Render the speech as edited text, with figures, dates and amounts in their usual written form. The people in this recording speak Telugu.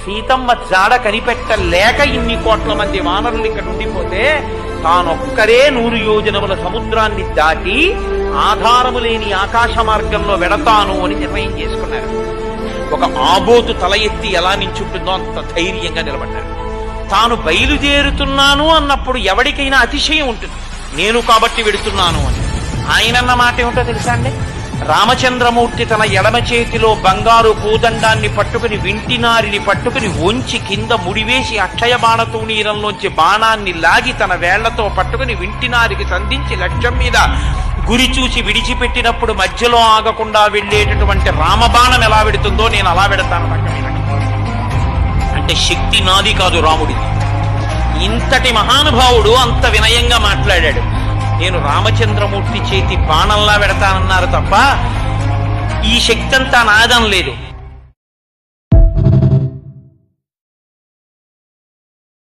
సీతమ్మ జాడ కనిపెట్టలేక ఇన్ని కోట్ల మంది వానరులు ఇక్కడ ఉండిపోతే తానొక్కరే 100 యోజనముల సముద్రాన్ని దాటి ఆధారము లేని ఆకాశ మార్గంలో వెడతాను అని నిర్ణయం చేసుకున్నారు. ఒక ఆబోతు తల ఎత్తి ఎలా నించుంటుందో అంత ధైర్యంగా నిలబడ్డారు. తాను బయలుదేరుతున్నాను అన్నప్పుడు ఎవరికైనా అతిశయం ఉంటుంది, నేను కాబట్టి వెడుతున్నాను అని. ఆయనన్న మాట ఏమిటో తెలుసా అండి? రామచంద్రమూర్తి తన ఎడమ చేతిలో బంగారు పూదండాన్ని పట్టుకుని వింటినారిని పట్టుకుని వంచి కింద ముడివేసి అక్షయ బాణతూణీరంలోంచి బాణాన్ని లాగి తన వేళ్లతో పట్టుకుని వింటినారికి సంధించి లక్ష్యం మీద గురి చూసి విడిచిపెట్టినప్పుడు మధ్యలో ఆగకుండా వెళ్ళేటటువంటి రామబాణం ఎలా వెడుతుందో నేను అలా వెడతాను పక్క మీద. అంటే శక్తి నాది కాదు, రాముడిది. ఇంతటి మహానుభావుడు అంత వినయంగా మాట్లాడాడు. నేను రామచంద్రమూర్తి చేతి బాణంలా వెడతానన్నారు తప్ప ఈ శక్తి అంతా నాదం లేదు.